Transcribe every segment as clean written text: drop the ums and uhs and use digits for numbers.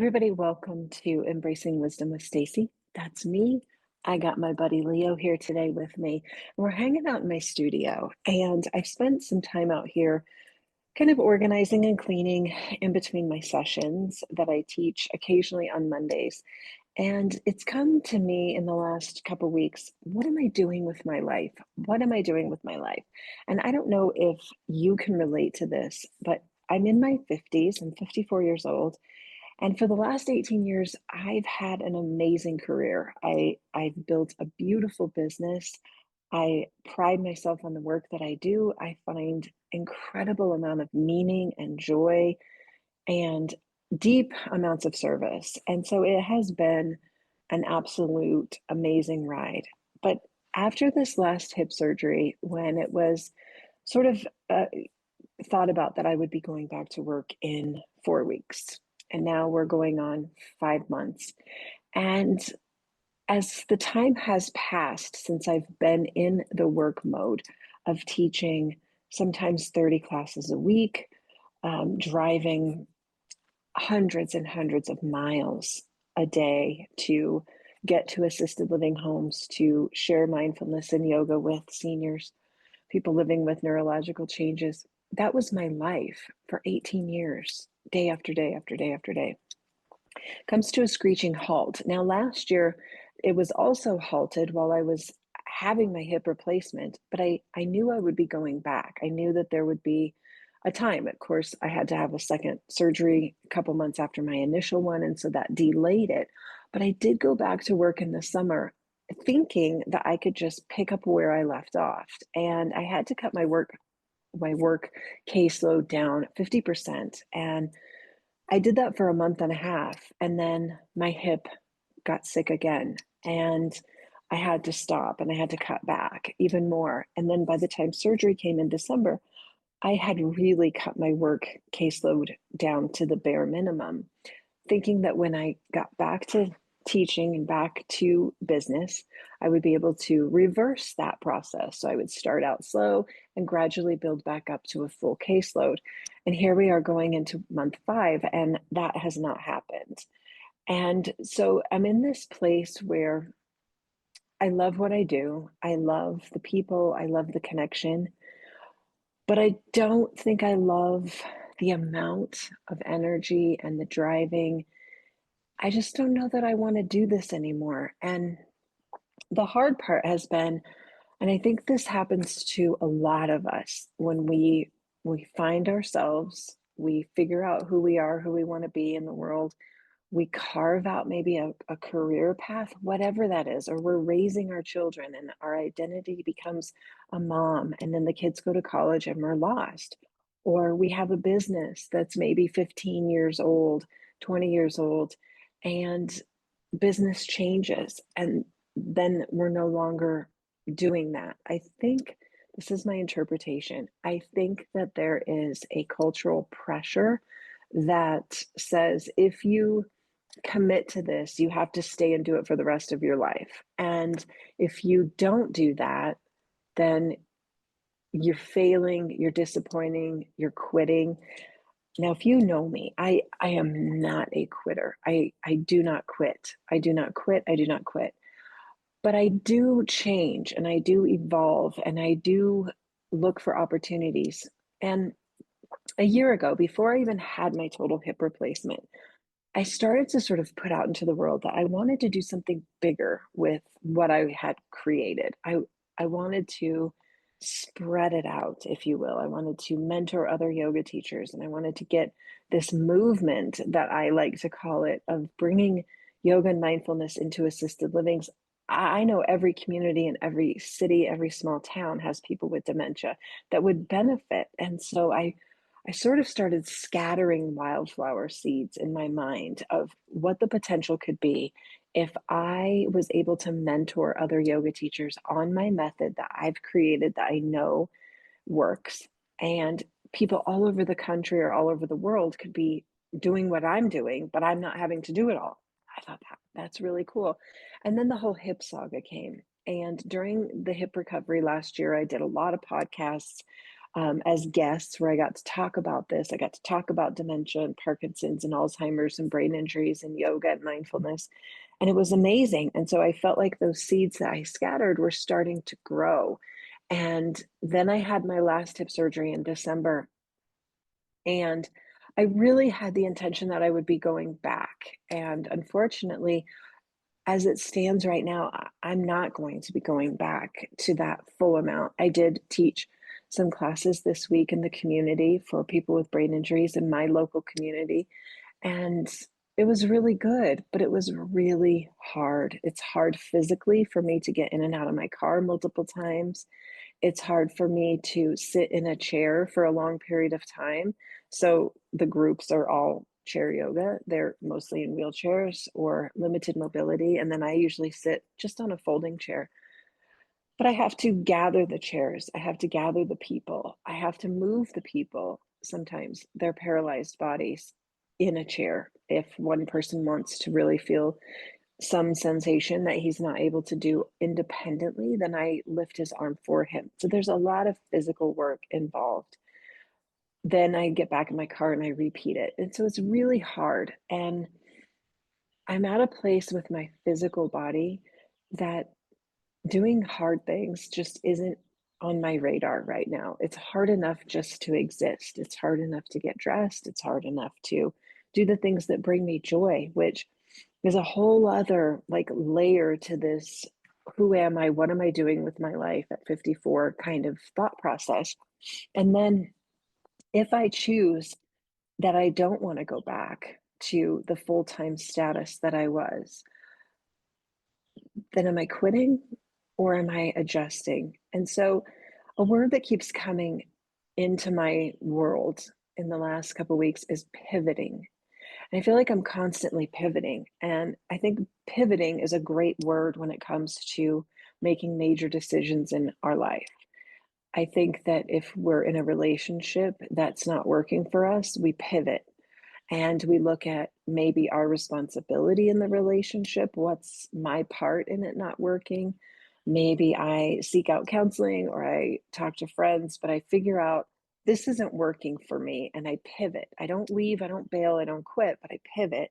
everybody, welcome to Embracing Wisdom with Stacy. That's me. I got my buddy Leo here today with me. We're hanging out in my studio, and I've spent some time out here kind of organizing and cleaning in between my sessions that I teach occasionally on Mondays. And it's come to me in the last couple weeks, what am I doing with my life? What am I doing with my life? And I don't know if you can relate to this, but I'm in my 50s. I'm 54 years old. And for the last 18 years, I've had an amazing career. I've built a beautiful business. I pride myself on the work that I do. I find incredible amount of meaning and joy and deep amounts of service. And so it has been an absolute amazing ride. But after this last hip surgery, when it was sort of thought about that I would be going back to work in 4 weeks. And now we're going on 5 months. And as the time has passed since I've been in the work mode of teaching sometimes 30 classes a week, driving hundreds and hundreds of miles a day to get to assisted living homes to share mindfulness and yoga with seniors, people living with neurological changes. That was my life for 18 years, day after day after day after day. Comes to a screeching halt. Now, last year, it was also halted while I was having my hip replacement, but I knew I would be going back. I knew that there would be a time. Of course, I had to have a second surgery a couple months after my initial one, and so that delayed it. But I did go back to work in the summer thinking that I could just pick up where I left off. And I had to cut my work caseload down 50%. And I did that for a month and a half. And then my hip got sick again. And I had to stop and I had to cut back even more. And then by the time surgery came in December, I had really cut my work caseload down to the bare minimum, thinking that when I got back to teaching and back to business, I would be able to reverse that process. So I would start out slow and gradually build back up to a full caseload. And here we are going into month 5, and that has not happened. And so I'm in this place where I love what I do. I love the people. I love the connection. But I don't think I love the amount of energy and the driving. I just don't know that I want to do this anymore. And the hard part has been, and I think this happens to a lot of us when we find ourselves, we figure out who we are, who we want to be in the world. We carve out maybe a career path, whatever that is, or we're raising our children and our identity becomes a mom, and then the kids go to college and we're lost. Or we have a business that's maybe 15 years old, 20 years old, and business changes, and then we're no longer doing that. I think this is my interpretation. I think that there is a cultural pressure that says if you commit to this, you have to stay and do it for the rest of your life. And if you don't do that, then you're failing, you're disappointing, you're quitting. Now, if you know me, I am not a quitter. I do not quit. I do not quit. I do not quit. But I do change and I do evolve and I do look for opportunities. And a year ago, before I even had my total hip replacement, I started to sort of put out into the world that I wanted to do something bigger with what I had created. I wanted to spread it out, if you will. I wanted to mentor other yoga teachers, and I wanted to get this movement that I like to call it of bringing yoga and mindfulness into assisted livings. I know every community and every city, every small town has people with dementia that would benefit. And so I sort of started scattering wildflower seeds in my mind of what the potential could be if I was able to mentor other yoga teachers on my method that I've created that I know works. And people all over the country or all over the world could be doing what I'm doing, but I'm not having to do it all. I thought that's really cool. And then the whole hip saga came. And during the hip recovery last year, I did a lot of podcasts as guests where I got to talk about this. I got to talk about dementia and Parkinson's and Alzheimer's and brain injuries and yoga and mindfulness. And it was amazing. And so I felt like those seeds that I scattered were starting to grow. And then I had my last hip surgery in December. And I really had the intention that I would be going back. And unfortunately, as it stands right now, I'm not going to be going back to that full amount. I did teach some classes this week in the community for people with brain injuries in my local community, and it was really good, but it was really hard. It's hard physically for me to get in and out of my car multiple times. It's hard for me to sit in a chair for a long period of time. So the groups are all chair yoga. They're mostly in wheelchairs or limited mobility. And then I usually sit just on a folding chair. But I have to gather the chairs. I have to gather the people. I have to move the people, sometimes their paralyzed bodies in a chair. If one person wants to really feel some sensation that he's not able to do independently, then I lift his arm for him. So there's a lot of physical work involved. Then I get back in my car and I repeat it. And so it's really hard. And I'm at a place with my physical body that doing hard things just isn't on my radar right now. It's hard enough just to exist. It's hard enough to get dressed. It's hard enough to do the things that bring me joy, which is a whole other like layer to this who am I? What am I doing with my life at 54 kind of thought process. And then if I choose that I don't want to go back to the full time status that I was, then am I quitting or am I adjusting? And so, a word that keeps coming into my world in the last couple of weeks is pivoting. And I feel like I'm constantly pivoting. And I think pivoting is a great word when it comes to making major decisions in our life. I think that if we're in a relationship that's not working for us, we pivot and we look at maybe our responsibility in the relationship. What's my part in it not working? Maybe I seek out counseling or I talk to friends, but I figure out this isn't working for me and I pivot. I don't leave, I don't bail, I don't quit, but I pivot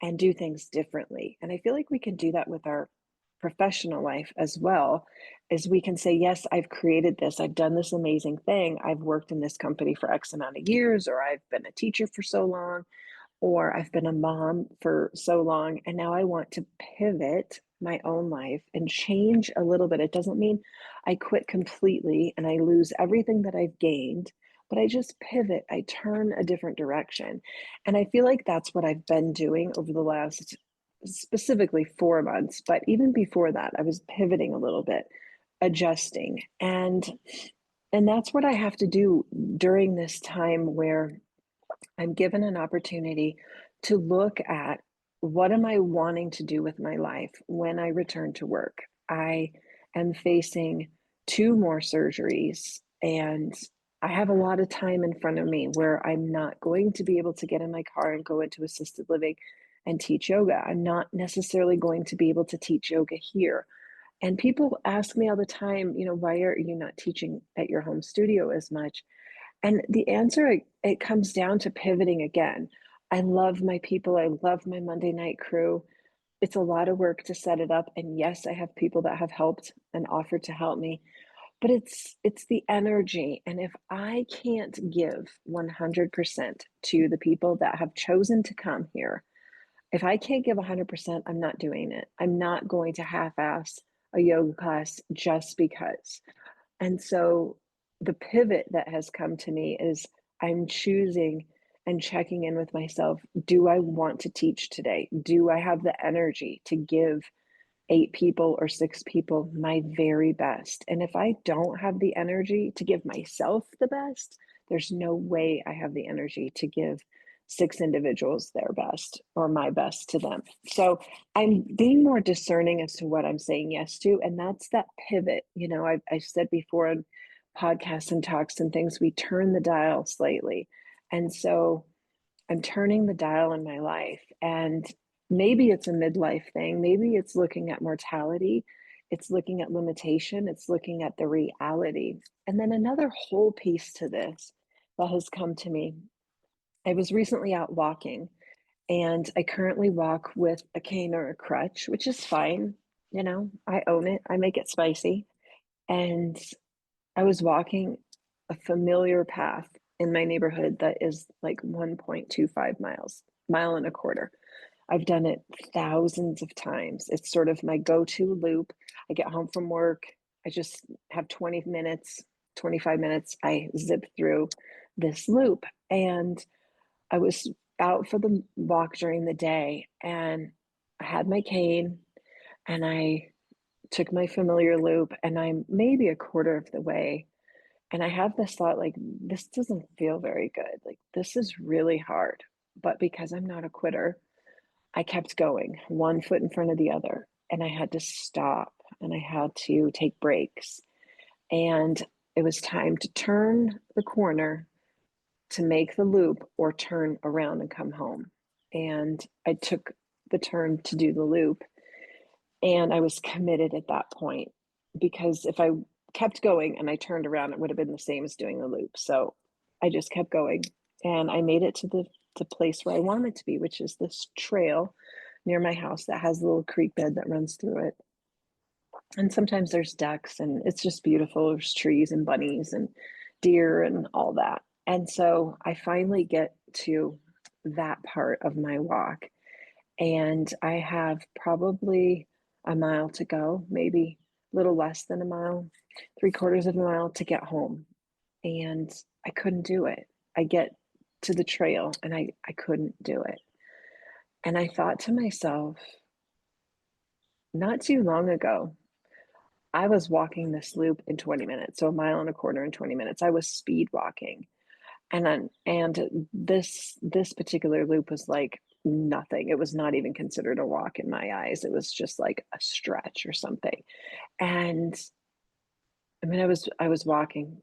and do things differently. And I feel like we can do that with our professional life as well, as we can say, yes, I've created this, I've done this amazing thing, I've worked in this company for X amount of years, or I've been a teacher for so long, or I've been a mom for so long, and now I want to pivot my own life and change a little bit. It doesn't mean I quit completely and I lose everything that I've gained, but I just pivot, I turn a different direction. And I feel like that's what I've been doing over the last specifically 4 months. But even before that, I was pivoting a little bit, adjusting. And that's what I have to do during this time where I'm given an opportunity to look at what am I wanting to do with my life when I return to work. I am facing two more surgeries and I have a lot of time in front of me where I'm not going to be able to get in my car and go into assisted living and teach yoga. I'm not necessarily going to be able to teach yoga here. And people ask me all the time, why are you not teaching at your home studio as much? And the answer, it comes down to pivoting again. I love my people. I love my Monday night crew. It's a lot of work to set it up. And yes, I have people that have helped and offered to help me, but it's the energy. And if I can't give 100% to the people that have chosen to come here, if I can't give 100%, I'm not doing it. I'm not going to half-ass a yoga class just because. And so the pivot that has come to me is I'm choosing and checking in with myself. Do I want to teach today? Do I have the energy to give 8 people or 6 people my very best? And if I don't have the energy to give myself the best, there's no way I have the energy to give 6 individuals their best or my best to them. So I'm being more discerning as to what I'm saying yes to. And that's that pivot. I've said before on podcasts and talks and things, we turn the dial slightly. And so I'm turning the dial in my life. And maybe it's a midlife thing. Maybe it's looking at mortality it's looking at limitation, it's looking at the reality. And then another whole piece to this that has come to me. I was recently out walking, and I currently walk with a cane or a crutch, which is fine. I own it. I make it spicy. And I was walking a familiar path in my neighborhood that is like 1.25 miles, mile and a quarter. I've done it thousands of times. It's sort of my go-to loop. I get home from work. I just have 20 minutes, 25 minutes. I zip through this loop. And I was out for the walk during the day, and I had my cane, and I took my familiar loop, and I'm maybe a quarter of the way. And I have this thought, like, this doesn't feel very good. Like, this is really hard. But because I'm not a quitter, I kept going, one foot in front of the other. And I had to stop, and I had to take breaks. And it was time to turn the corner to make the loop or turn around and come home. And I took the turn to do the loop. And I was committed at that point, because if I kept going and I turned around, it would have been the same as doing the loop. So I just kept going, and I made it to the place where I wanted to be, which is this trail near my house that has a little creek bed that runs through it. And sometimes there's ducks, and it's just beautiful. There's trees and bunnies and deer and all that. And so I finally get to that part of my walk, and I have probably a mile to go, maybe a little less than a mile, three-quarters of a mile to get home. And I couldn't do it. I get to the trail, and I couldn't do it. And I thought to myself, not too long ago, I was walking this loop in 20 minutes, so a mile and a quarter in 20 minutes. I was speed walking. And this particular loop was like nothing. It was not even considered a walk in my eyes. It was just like a stretch or something. And I mean, I was walking,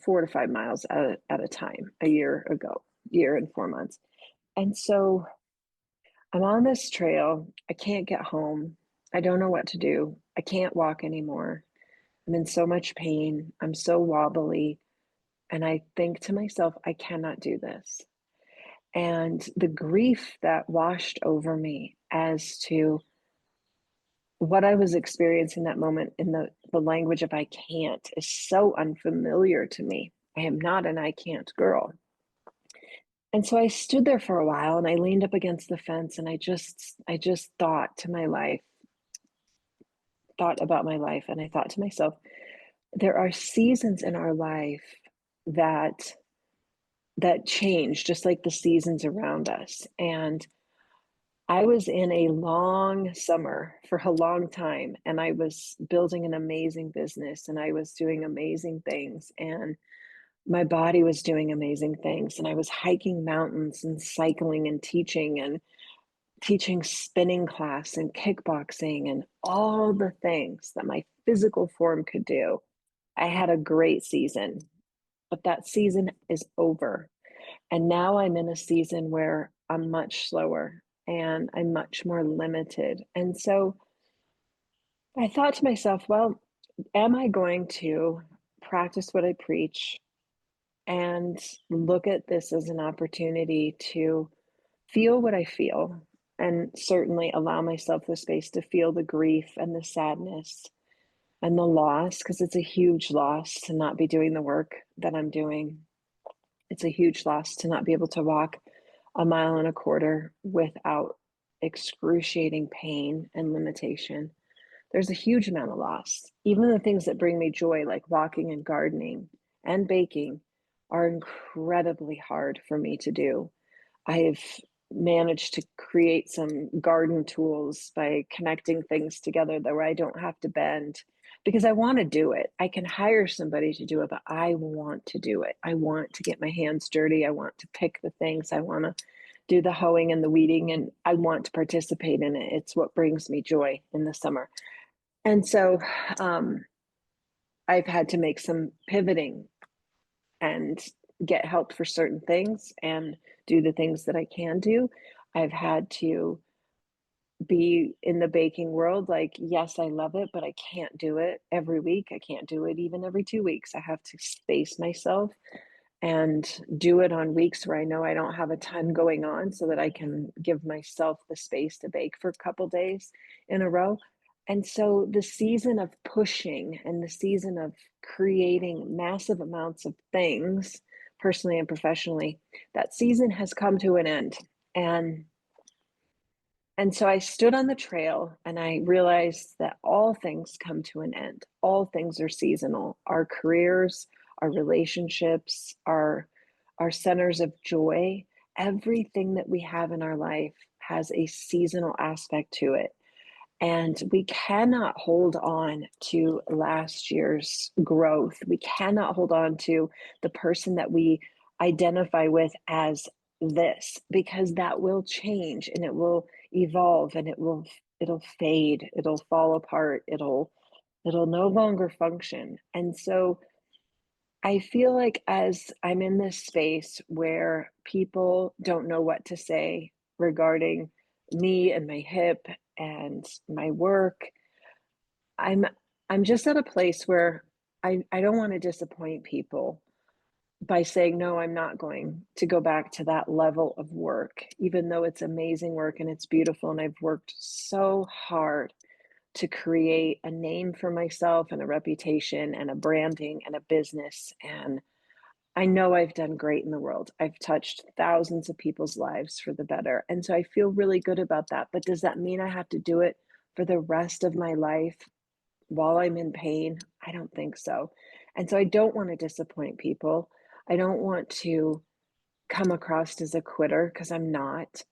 4 to 5 miles at a time a year ago, year and 4 months. And so I'm on this trail. I can't get home. I don't know what to do. I can't walk anymore. I'm in so much pain. I'm so wobbly. And I think to myself, I cannot do this. And the grief that washed over me as to what I was experiencing that moment in the language of I can't is so unfamiliar to me. I am not an I can't girl. And so I stood there for a while, and I leaned up against the fence, and I just thought about my life, and I thought to myself, there are seasons in our life that change just like the seasons around us. And I was in a long summer for a long time, and I was building an amazing business, and I was doing amazing things, and my body was doing amazing things, and I was hiking mountains and cycling and teaching spinning class and kickboxing and all the things that my physical form could do. I had a great season, but that season is over. And now I'm in a season where I'm much slower and I'm much more limited. And so I thought to myself, well, am I going to practice what I preach and look at this as an opportunity to feel what I feel, and certainly allow myself the space to feel the grief and the sadness and the loss, because it's a huge loss to not be doing the work that I'm doing. It's a huge loss to not be able to walk a mile and a quarter without excruciating pain and limitation. There's a huge amount of loss. Even the things that bring me joy, like walking and gardening and baking, are incredibly hard for me to do. I've managed to create some garden tools by connecting things together that where I don't have to bend, because I want to do it. I can hire somebody to do it, but I want to do it. I want to get my hands dirty. I want to pick the things. I want to do the hoeing and the weeding, and I want to participate in it. It's what brings me joy in the summer. And so um, I've had to make some pivoting and get help for certain things and do the things that I can do. I've had to be in the baking world. Like, yes, I love it, but I can't do it every week. I can't do it even every 2 weeks. I have to space myself and do it on weeks where I know I don't have a ton going on so that I can give myself the space to bake for a couple days in a row. And so the season of pushing and the season of creating massive amounts of things, personally and professionally, that season has come to an end. And and so I stood on the trail and I realized that all things come to an end. All things are seasonal. Our careers, our relationships, our centers of joy, everything that we have in our life has a seasonal aspect to it. And we cannot hold on to last year's growth. We cannot hold on to the person that we identify with as this, because that will change and it will evolve and it'll fade, it'll fall apart, it'll no longer function. And so I feel like as I'm in this space where people don't know what to say regarding me and my hip and my work, I'm I'm just at a place where I don't want to disappoint people by saying no, I'm not going to go back to that level of work, even though it's amazing work and it's beautiful and I've worked so hard to create a name for myself and a reputation and a branding and a business, and I know I've done great in the world. I've touched thousands of people's lives for the better, and so I feel really good about that, but does that mean I have to do it for the rest of my life while I'm in pain? I don't think so, and so I don't wanna disappoint people. I don't want to come across as a quitter because 'cause I'm not.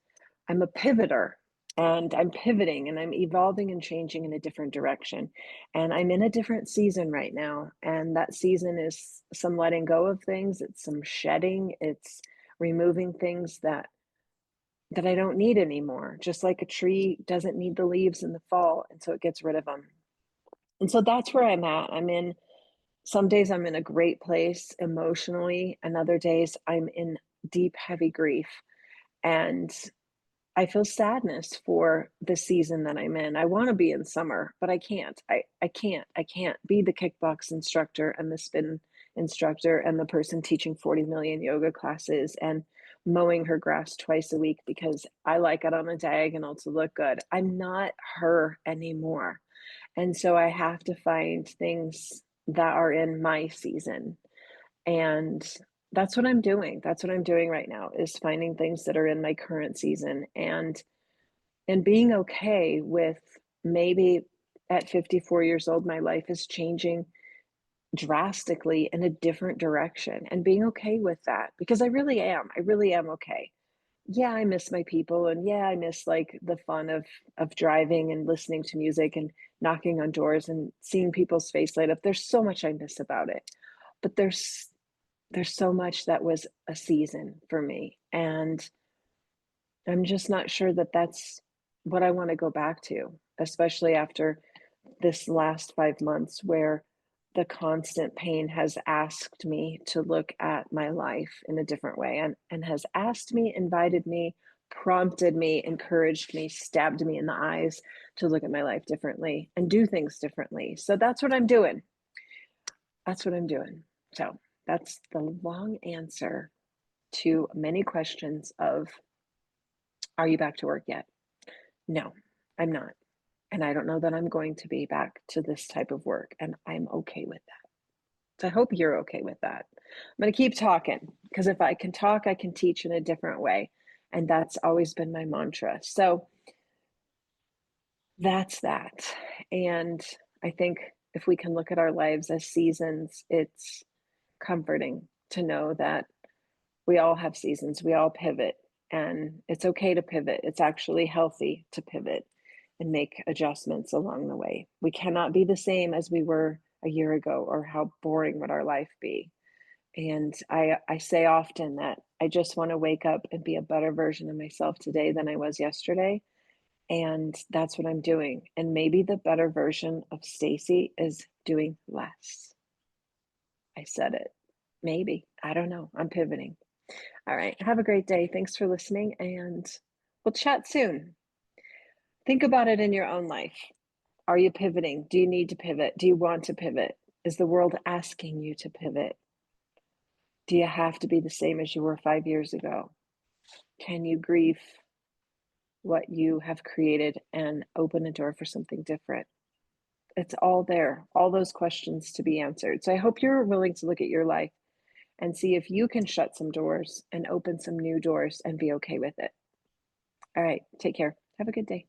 I'm a pivoter, and I'm pivoting and I'm evolving and changing in a different direction. And I'm in a different season right now. And that season is some letting go of things, it's some shedding, it's removing things that I don't need anymore. Just like a tree doesn't need the leaves in the fall, and so it gets rid of them. And so that's where I'm at. I'm in some days I'm in a great place emotionally, and other days I'm in deep, heavy grief. And I feel sadness for the season that I'm in. I wanna be in summer, but I can't. I can't be the kickbox instructor and the spin instructor and the person teaching 40 million yoga classes and mowing her grass twice a week because I like it on a diagonal to look good. I'm not her anymore, and so I have to find things that are in my season, and that's what I'm doing. That's what I'm doing right now is finding things that are in my current season and being okay with maybe at 54 years old, my life is changing drastically in a different direction and being okay with that because I really am. I really am okay. Yeah, I miss my people and yeah, I miss like the fun of driving and listening to music and knocking on doors and seeing people's face light up. There's so much I miss about it. But there's so much that was a season for me and I'm just not sure that that's what I wanna go back to, especially after this last 5 months where the constant pain has asked me to look at my life in a different way and has asked me, invited me, prompted me, encouraged me, stabbed me in the eyes to look at my life differently and do things differently. So that's what I'm doing. That's what I'm doing. So that's the long answer to many questions of, "Are you back to work yet?" No, I'm not. And I don't know that I'm going to be back to this type of work, and I'm okay with that. So I hope you're okay with that. I'm gonna keep talking because if I can talk, I can teach in a different way. And that's always been my mantra. So that's that. And I think if we can look at our lives as seasons, it's comforting to know that we all have seasons, we all pivot, and it's okay to pivot. It's actually healthy to pivot and make adjustments along the way. We cannot be the same as we were a year ago, or how boring would our life be? And I say often that I just want to wake up and be a better version of myself today than I was yesterday. And that's what I'm doing. And maybe the better version of Stacy is doing less. I said it. Maybe. I don't know. I'm pivoting. All right. Have a great day. Thanks for listening, and we'll chat soon. Think about it in your own life. Are you pivoting? Do you need to pivot? Do you want to pivot? Is the world asking you to pivot? Do you have to be the same as you were 5 years ago? Can you grieve what you have created and open a door for something different? It's all there, all those questions to be answered. So I hope you're willing to look at your life and see if you can shut some doors and open some new doors and be okay with it. All right, take care. Have a good day.